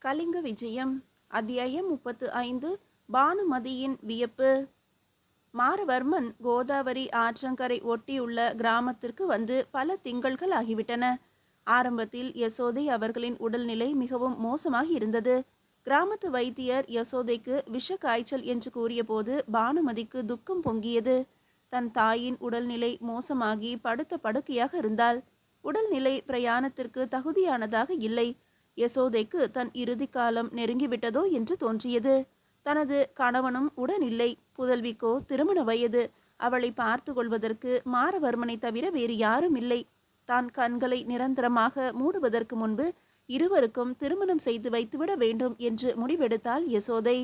கலிங்க விஜயம். அத்தியாயம் 35. பானுமதியின் வியப்பு. மாரவர்மன் கோதாவரி ஆற்றங்கரை ஒட்டியுள்ள கிராமத்திற்கு வந்து பல திங்கள்கள் ஆகிவிட்டன. ஆரம்பத்தில் யசோதை அவர்களின் உடல்நிலை மிகவும் மோசமாக இருந்தது. கிராமத்து வைத்தியர் யசோதைக்கு விஷ காய்ச்சல் என்று கூறியபோது பானுமதிக்கு துக்கம் பொங்கியது. தன் தாயின் உடல்நிலை மோசமாகி படுத்த படுக்கையாக இருந்தாள். உடல்நிலை பிரயாணத்திற்கு தகுதியானதாக இல்லை. யசோதைக்கு தன் இறுதி காலம் நெருங்கிவிட்டதோ என்று தோன்றியது. தனது கணவனும் உடனில்லை. புதல்விக்கோ திருமண வயது. அவளை பார்த்து கொள்வதற்கு மாரவர்மனை தவிர வேறு யாரும் இல்லை. தான் கண்களை நிரந்தரமாக மூடுவதற்கு முன்பு இருவருக்கும் திருமணம் செய்து வைத்துவிட வேண்டும் என்று முடிவெடுத்தாள் யசோதை.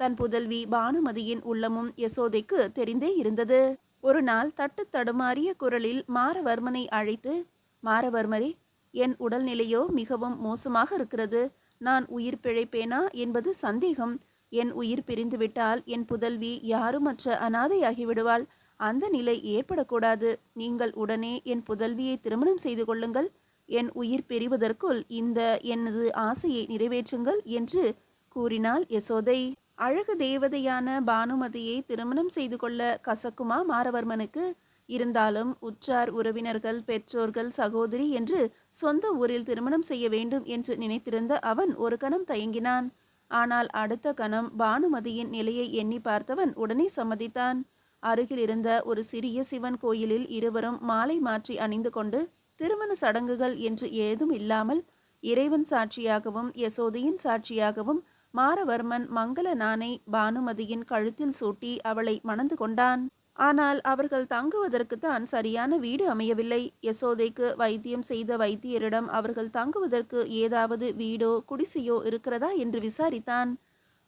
தன் புதல்வி பானுமதியின் உள்ளமும் யசோதைக்கு தெரிந்தே இருந்தது. ஒரு நாள் தட்டு தடுமாறிய குரலில் மாரவர்மனை அழைத்து, மாரவர்மரே, என் உடல்நிலையோ மிகவும் மோசமாக இருக்கிறது. நான் உயிர் பிழைப்பேனா என்பது சந்தேகம். என் உயிர் பிரிந்துவிட்டால் என் புதல்வி யாருமற்ற அனாதையாகிவிடுவாள். அந்த நிலை ஏற்படக்கூடாது. நீங்கள் உடனே என் புதல்வியை திருமணம் செய்து கொள்ளுங்கள். என் உயிர் பிரிவதற்குள் இந்த எனது ஆசையை நிறைவேற்றுங்கள் என்று கூறினாள் யசோதை. அழகு தேவதையான பானுமதியை திருமணம் செய்து கொள்ள கசக்குமா மாரவர்மனுக்கு? இருந்தாலும் உற்றார் உறவினர்கள், பெற்றோர்கள், சகோதரி என்று சொந்த ஊரில் திருமணம் செய்ய வேண்டும் என்று நினைத்திருந்த அவன் ஒரு கணம் தயங்கினான். ஆனால் அடுத்த கணம் பானுமதியின் நிலையை எண்ணி பார்த்தவன் உடனே சம்மதித்தான். அருகில் இருந்த ஒரு சிறிய சிவன் கோயிலில் இருவரும் மாலை மாற்றி அணிந்து கொண்டு, திருமண சடங்குகள் என்று ஏதும் இல்லாமல் இறைவன் சாட்சியாகவும் யசோதையின் சாட்சியாகவும் மாரவர்மன் மங்கள நாணை பானுமதியின் கழுத்தில் சூட்டி அவளை மணந்து கொண்டான். ஆனால் அவர்கள் தங்குவதற்குத்தான் சரியான வீடு அமையவில்லை. யசோதைக்கு வைத்தியம் செய்த வைத்தியரிடம் அவர்கள் தங்குவதற்கு ஏதாவது வீடோ குடிசையோ இருக்கிறதா என்று விசாரித்தான்.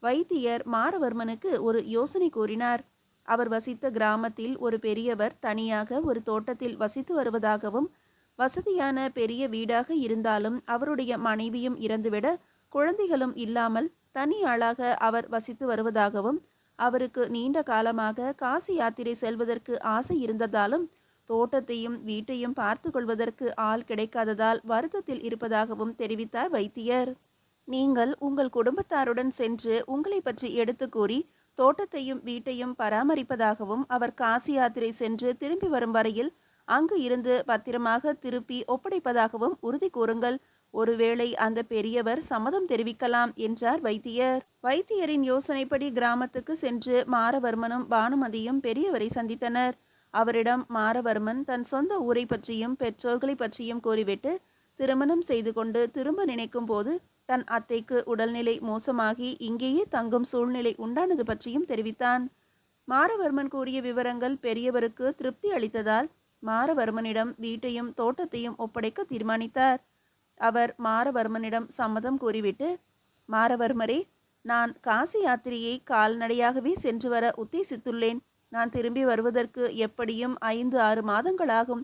வைத்தியர் மாரவர்மனுக்கு ஒரு யோசனை கூறினார். அவர் வசித்த கிராமத்தில் ஒரு பெரியவர் தனியாக ஒரு தோட்டத்தில் வசித்து வருவதாகவும், வசதியான பெரிய வீடாக இருந்தாலும் அவருடைய மனைவியும் இறந்துவிட குழந்தைகளும் இல்லாமல் தனி ஆளாக அவர் வசித்து வருவதாகவும், அவருக்கு நீண்ட காலமாக காசி யாத்திரை செல்வதற்கு ஆசை இருந்ததாலும் தோட்டத்தையும் வீட்டையும் பார்த்து கொள்வதற்கு ஆள் கிடைக்காததால் வருத்தத்தில் இருப்பதாகவும் தெரிவித்தார் வைத்தியர். நீங்கள் உங்கள் குடும்பத்தாருடன் சென்று உங்களை பற்றி எடுத்து கூறி தோட்டத்தையும் வீட்டையும் பராமரிப்பதாகவும், அவர் காசி யாத்திரை சென்று திரும்பி வரும் வரையில் அங்கு இருந்து பத்திரமாக திருப்பி ஒப்படைப்பதாகவும் உறுதி கூறுங்கள். ஒருவேளை அந்த பெரியவர் சம்மதம் தெரிவிக்கலாம் என்றார் வைத்தியர். வைத்தியரின் யோசனைப்படி கிராமத்துக்கு சென்று மாரவர்மனும் பானுமதியும் பெரியவரை சந்தித்தனர். அவரிடம் மாரவர்மன் தன் சொந்த ஊரை பற்றியும் பெற்றோர்களை பற்றியும் கூறிவிட்டு திருமணம் செய்து கொண்டு திரும்ப நினைக்கும் போது தன் அத்தைக்கு உடல்நிலை மோசமாகி இங்கேயே தங்கும் சூழ்நிலை உண்டானது பற்றியும் தெரிவித்தான். மாரவர்மன் கூறிய விவரங்கள் பெரியவருக்கு திருப்தி அளித்ததால் மாரவர்மனிடம் வீட்டையும் தோட்டத்தையும் ஒப்படைக்க தீர்மானித்தார். அவர் மாரவர்மனிடம் சம்மதம் கூறிவிட்டு, மாரவர்மரே, நான் காசி யாத்திரையை கால்நடையாகவே சென்று வர உத்தேசித்துள்ளேன். நான் திரும்பி வருவதற்கு எப்படியும் 5-6 மாதங்களாகும்.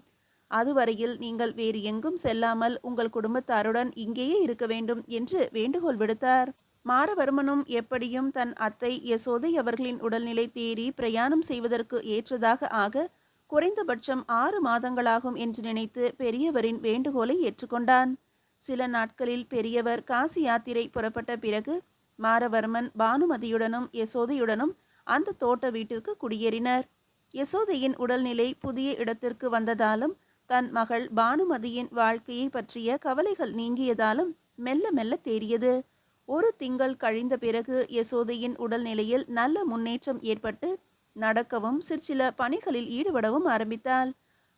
அதுவரையில் நீங்கள் வேறு எங்கும் செல்லாமல் உங்கள் குடும்பத்தாருடன் இங்கேயே இருக்க வேண்டும் என்று வேண்டுகோள் விடுத்தார். மாரவர்மனும் எப்படியும் தன் அத்தை யசோதை அவர்களின் உடல்நிலை தேறி பிரயாணம் செய்வதற்கு ஏற்றதாக ஆக குறைந்தபட்சம் 6 மாதங்களாகும் என்று நினைத்து பெரியவரின் வேண்டுகோளை ஏற்றுக்கொண்டான். சில நாட்களில் பெரியவர் காசி யாத்திரை புறப்பட்ட பிறகு மாரவர்மன் பானுமதியுடனும் யசோதையுடனும் அந்த தோட்ட வீட்டிற்கு குடியேறினர். யசோதையின் உடல்நிலை புதிய இடத்திற்கு வந்ததாலும் தன் மகள் பானுமதியின் வாழ்க்கையை பற்றிய கவலைகள் நீங்கியதாலும் மெல்ல மெல்ல தேறியது. ஒரு திங்கள் கழிந்த பிறகு யசோதையின் உடல்நிலையில் நல்ல முன்னேற்றம் ஏற்பட்டு நடக்கவும் சிற்சில பணிகளில் ஈடுபடவும் ஆரம்பித்தாள்.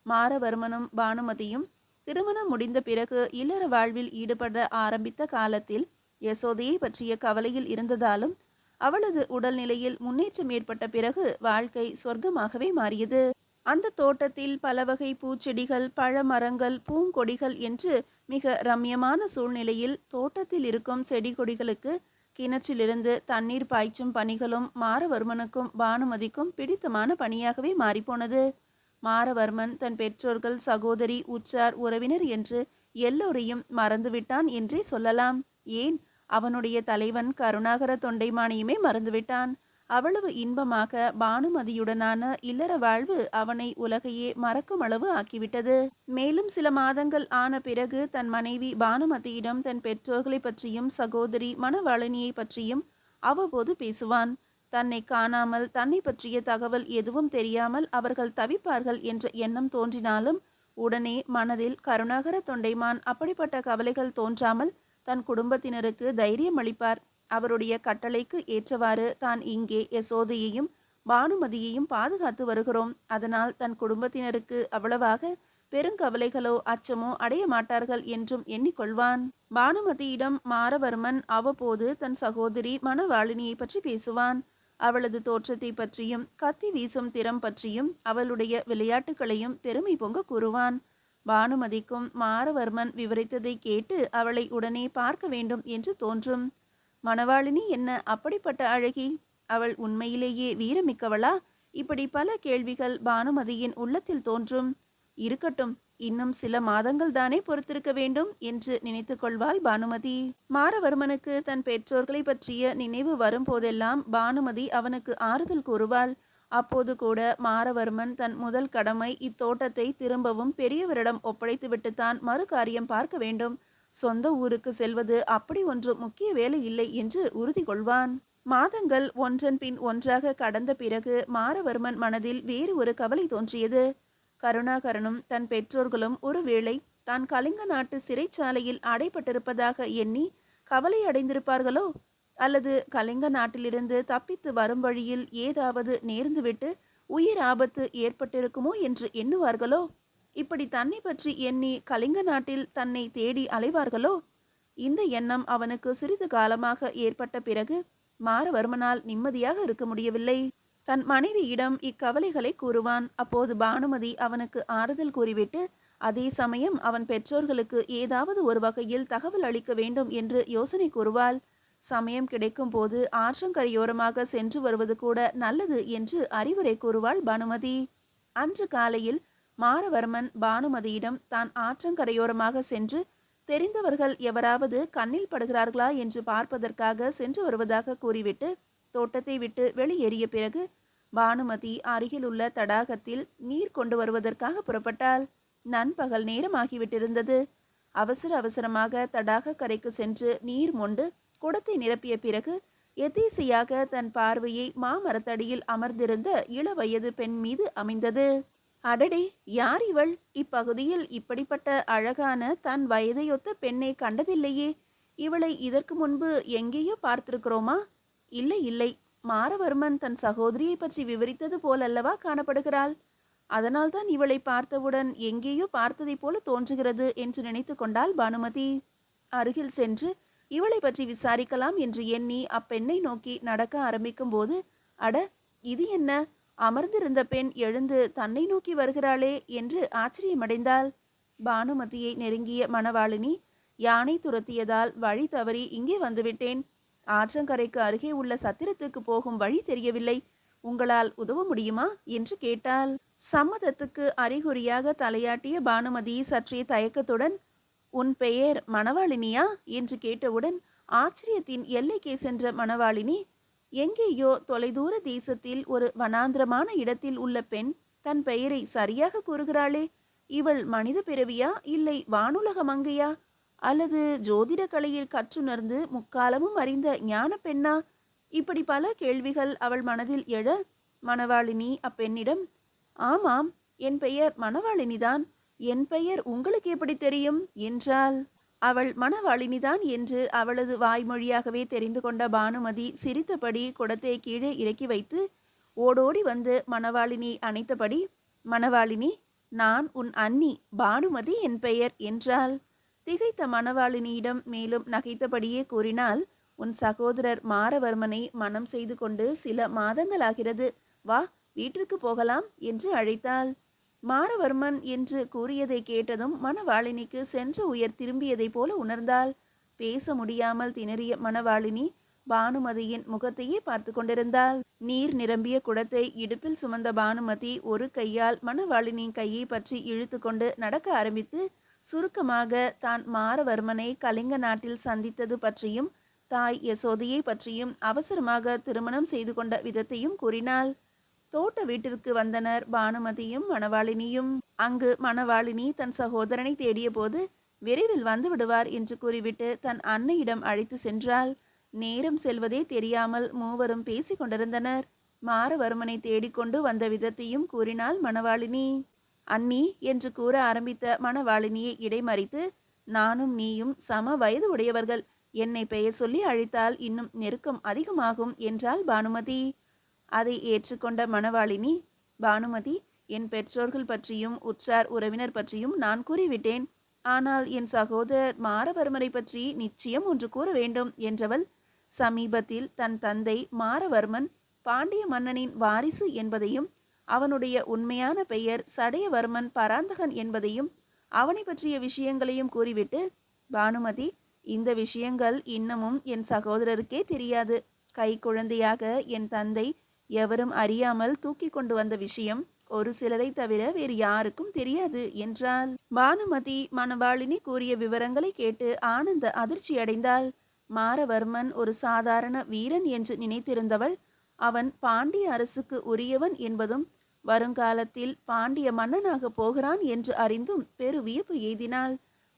மாரவர்மனும் பானுமதியும் திருமணம் முடிந்த பிறகு இல்லற வாழ்வில் ஈடுபட ஆரம்பித்த காலத்தில் யசோதையை பற்றிய கவலையில் இருந்ததாலும் அவளது உடல்நிலையில் முன்னேற்றம் ஏற்பட்ட பிறகு வாழ்க்கை சொர்க்கமாகவே மாறியது. அந்த தோட்டத்தில் பல வகை பூச்செடிகள், பழமரங்கள், பூங்கொடிகள் என்று மிக ரம்யமான சூழ்நிலையில் தோட்டத்தில் இருக்கும் செடி கொடிகளுக்கு கிணற்றிலிருந்து தண்ணீர் பாய்ச்சும் பணிகளும் மாரவர்மனுக்கும் பானுமதிக்கும் பிடித்தமான பணியாகவே மாறிப்போனது. மாரவர்மன் தன் பெற்றோர்கள், சகோதரி, உற்றார் உறவினர் என்று எல்லோரையும் மறந்துவிட்டான் என்றே சொல்லலாம். ஏன், அவனுடைய தலைவன் கருணாகர தொண்டைமானையுமே மறந்துவிட்டான். அவ்வளவு இன்பமாக பானுமதியுடனான இல்லற வாழ்வு அவனை உலகையே மறக்கும் அளவு ஆக்கிவிட்டது. மேலும் சில மாதங்கள் ஆன பிறகு தன் மனைவி பானுமதியிடம் தன் பெற்றோர்களை பற்றியும் சகோதரி மணவாளினியை பற்றியும் அவ்வப்போது பேசுவான். தன்னை காணாமல் தன்னை பற்றிய தகவல் எதுவும் தெரியாமல் அவர்கள் தவிப்பார்கள் என்ற எண்ணம் தோன்றினாலும் உடனே மனதில் கருணாகர தொண்டைமான் அப்படிப்பட்ட கவலைகள் தோன்றாமல் தன் குடும்பத்தினருக்கு தைரியம் அளிப்பார். அவருடைய கட்டளைக்கு ஏற்றவாறு தான் இங்கே யசோதையையும் பானுமதியையும் பாதுகாத்து வருகிறோம். அதனால் தன் குடும்பத்தினருக்கு அவ்வளவாக பெருங்கவலைகளோ அச்சமோ அடைய மாட்டார்கள் என்றும் எண்ணிக்கொள்வான். பானுமதியிடம் மாரவர்மன் அவ்வப்போது தன் சகோதரி மணவாளினியை பற்றி பேசுவான். அவளது தோற்றத்தை பற்றியும் கத்தி வீசும் திறம் பற்றியும் அவளுடைய விளையாட்டுகளையும் பெருமை பொங்க கூறுவான். பானுமதிக்கும் மாரவர்மன் விவரித்ததை கேட்டு அவளை உடனே பார்க்க வேண்டும் என்று தோன்றும். மணவாளினி என்ன அப்படிப்பட்ட அழகி? அவள் உண்மையிலேயே வீரமிக்கவளா? இப்படி பல கேள்விகள் பானுமதியின் உள்ளத்தில் தோன்றும். இருக்கட்டும், இன்னும் சில மாதங்கள் தானே பொறுத்திருக்க வேண்டும் என்று நினைத்து கொள்வாள் பானுமதி. மாரவர்மனுக்கு தன் பெற்றோர்களை பற்றிய நினைவு வரும்போதெல்லாம் பானுமதி அவனுக்கு ஆறுதல் கூறுவாள். அப்போது கூட மாரவர்மன் தன் முதல் கடமை இத்தோட்டத்தை திரும்பவும் பெரியவரிடம் ஒப்படைத்துவிட்டுத்தான் மறு காரியம் பார்க்க வேண்டும். சொந்த ஊருக்கு செல்வது அப்படி ஒன்று முக்கிய வேலை இல்லை என்று உறுதி கொள்வான். மாதங்கள் ஒன்றன் பின் ஒன்றாக கடந்த பிறகு மாரவர்மன் மனதில் வேறு ஒரு கவலை தோன்றியது. கருணாகரனும் தன் பெற்றோர்களும் ஒருவேளை தான் கலிங்க நாட்டு சிறைச்சாலையில் அடைப்பட்டிருப்பதாக எண்ணி கவலை அடைந்திருப்பார்களோ, அல்லது கலிங்க நாட்டிலிருந்து தப்பித்து வரும் வழியில் ஏதாவது நேர்ந்துவிட்டு உயிர் ஆபத்து ஏற்பட்டிருக்குமோ என்று எண்ணுவார்களோ, இப்படி தன்னை பற்றி எண்ணி கலிங்க நாட்டில் தன்னை தேடி அலைவார்களோ? இந்த எண்ணம் அவனுக்கு சிறிது காலமாக ஏற்பட்ட பிறகு மாரவர்மனால் நிம்மதியாக இருக்க முடியவில்லை. தன் மனைவியிடம் இக்கவலைகளை கூறுவான். அப்போது பானுமதி அவனுக்கு ஆறுதல் கூறிவிட்டு அதே சமயம் அவன் பெற்றோர்களுக்கு ஏதாவது ஒரு வகையில் தகவல் அளிக்க வேண்டும் என்று யோசனை கூறுவாள். சமயம் கிடைக்கும் போது ஆற்றங்கரையோரமாக சென்று வருவது கூட நல்லது என்று அறிவுரை கூறுவாள் பானுமதி. அன்று காலையில் மாரவர்மன் பானுமதியிடம் தான் ஆற்றங்கரையோரமாக சென்று தெரிந்தவர்கள் எவராவது கண்ணில் படுகிறார்களா என்று பார்ப்பதற்காக சென்று வருவதாக கூறிவிட்டு தோட்டத்தை விட்டு வெளியேறிய பிறகு பானுமதி அருகில் உள்ள தடாகத்தில் நீர் கொண்டு வருவதற்காக புறப்பட்டாள். நண்பகல் நேரமாகிவிட்டிருந்தது. அவசர அவசரமாக தடாக கரைக்கு சென்று நீர் மொண்டு குடத்தை நிரப்பிய பிறகு எதேசையாக தன் பார்வையை மாமரத்தடியில் அமர்ந்திருந்த இளவயது பெண் மீது அமைந்தது. அடடே, யார் இவள்? இப்பகுதியில் இப்படிப்பட்ட அழகான தன் வயதையொத்த பெண்ணை கண்டதில்லையே. இவளை இதற்கு முன்பு எங்கேயோ பார்த்திருக்கிறோமா? இல்லை இல்லை, மாரவர்மன் தன் சகோதரியை பற்றி விவரித்தது போலல்லவா காணப்படுகிறாள். அதனால்தான் இவளை பார்த்தவுடன் எங்கேயோ பார்த்ததை போல தோன்றுகிறது என்று நினைத்து கொண்டாள் பானுமதி. அருகில் சென்று இவளை பற்றி விசாரிக்கலாம் என்று எண்ணி அப்பெண்ணை நோக்கி நடக்க ஆரம்பிக்கும் போது, அட, இது என்ன? அமர்ந்திருந்த பெண் எழுந்து தன்னை நோக்கி வருகிறாளே என்று ஆச்சரியமடைந்தாள். பானுமதியை நெருங்கிய மணவாளினி, யானை துரத்தியதால் வழி தவறி இங்கே வந்துவிட்டேன். ஆற்றங்கரைக்கு அருகே உள்ள சத்திரத்துக்கு போகும் வழி தெரியவில்லை. உங்களால் உதவ முடியுமா என்று கேட்டாள். சம்மதத்துக்கு அறிகுறியாக தலையாட்டிய பானுமதி சற்றே தயக்கத்துடன், உன் பெயர் மணவாளினியா என்று கேட்டவுடன் ஆச்சரியத்தின் எல்லைக்கே சென்ற மணவாளினி, எங்கேயோ தொலைதூர தேசத்தில் ஒரு வனாந்திரமான இடத்தில் உள்ள பெண் தன் பெயரை சரியாக கூறுகிறாளே. இவள் மனித பிறவியா, இல்லை வானுலக மங்கையா, அல்லது ஜோதிட கலையில் கற்றுணர்ந்து முக்காலமும் அறிந்த ஞான பெண்ணா? இப்படி பல கேள்விகள் அவள் மனதில் எழ மணவாளினி அப்பெண்ணிடம், ஆமாம், என் பெயர் மணவாளினிதான். என் பெயர் உங்களுக்கு எப்படி தெரியும் என்றாள். அவள் மணவாளினிதான் என்று அவளது வாய்மொழியாகவே தெரிந்து கொண்ட பானுமதி சிரித்தபடி குடத்தை கீழே இறக்கி வைத்து ஓடோடி வந்து மணவாளினி அணைத்தபடி, மணவாளினி, நான் உன் அண்ணி பானுமதி என் பெயர் என்றாள். திகைத்த மணவாளினியிடம் மேலும் நகைத்தபடியே கூறினாள், உன் சகோதரர் மாரவர்மனை மனம் செய்து கொண்டு சில மாதங்களாகிறது. வா, வீட்டிற்கு போகலாம் என்று அழைத்தாள். மாரவர்மன் என்று கூறியதை கேட்டதும் மணவாளினிக்கு சென்ற உயர் திரும்பியதை போல உணர்ந்தாள். பேச முடியாமல் திணறிய மணவாளினி பானுமதியின் முகத்தையே பார்த்து கொண்டிருந்தாள். நீர் நிரம்பிய குடத்தை இடுப்பில் சுமந்த பானுமதி ஒரு கையால் மணவாளினின் கையை பற்றி இழுத்து கொண்டு நடக்க ஆரம்பித்து சுருக்கமாக தான் மாரவர்மனை கலிங்க நாட்டில் சந்தித்தது பற்றியும் தாய் யசோதையை பற்றியும் அவசரமாக திருமணம் செய்து கொண்ட விதத்தையும் கூறினாள். தோட்ட வீட்டிற்கு வந்தனர் பானுமதியும் மணவாளினியும். அங்கு மணவாளினி தன் சகோதரனை தேடிய போது விரைவில் வந்து விடுவார் என்று கூறிவிட்டு தன் அன்னையிடம் அழைத்து சென்றாள். நேரம் செல்வதே தெரியாமல் மூவரும் பேசிக் கொண்டிருந்தனர். மாரவர்மனை தேடிக்கொண்டு வந்த விதத்தையும் கூறினாள் மணவாளினி. அண்ணி என்று கூற ஆரம்பித்த மணவாளினியை இடைமறித்து, நானும் நீயும் சம வயது உடையவர்கள், என்னை பெயர் சொல்லி அழைத்தால் இன்னும் நெருக்கம் அதிகமாகும் என்றாள் பானுமதி. அதை ஏற்றுக்கொண்ட மணவாளினி, பானுமதி, என் பெற்றோர்கள் பற்றியும் உற்றார் உறவினர் பற்றியும் நான் கூறிவிட்டேன். ஆனால் என் சகோதரர் மாரவர்மரை பற்றி நிச்சயம் ஒன்று கூற வேண்டும் என்றவள் சமீபத்தில் தன் தந்தை மாரவர்மன் பாண்டிய மன்னனின் வாரிசு என்பதையும் அவனுடைய உண்மையான பெயர் சடையவர்மன் பராந்தகன் என்பதையும் அவனை பற்றிய விஷயங்களையும் கூறிவிட்டு, பானுமதி, இந்த விஷயங்கள் இன்னமும் என் சகோதரருக்கே தெரியாது. கை குழந்தையாக என் தந்தை எவரும் அறியாமல் தூக்கி கொண்டு வந்த விஷயம் ஒரு சிலரை தவிர வேறு யாருக்கும் தெரியாது என்றாள். பானுமதி மணவாளினி கூறிய விவரங்களை கேட்டு ஆனந்த அதிர்ச்சி அடைந்தாள். மாரவர்மன் ஒரு சாதாரண வீரன் என்று நினைத்திருந்தவள் அவன் பாண்டிய அரசுக்கு உரியவன் என்பதும் வருங்காலத்தில் பாண்டிய மன்னனாக போகிறான் என்று அறிந்தும் பெரு வியப்பு எய்தினாள்.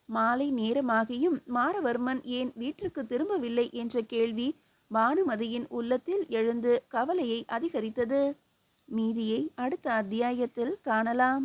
மாலை நேரமாகியும் மாரவர்மன் ஏன் வீட்டிற்கு திரும்பவில்லை என்ற கேள்வி பானுமதியின் உள்ளத்தில் எழுந்து கவலையை அதிகரித்தது. மீதியை அடுத்த அத்தியாயத்தில் காணலாம்.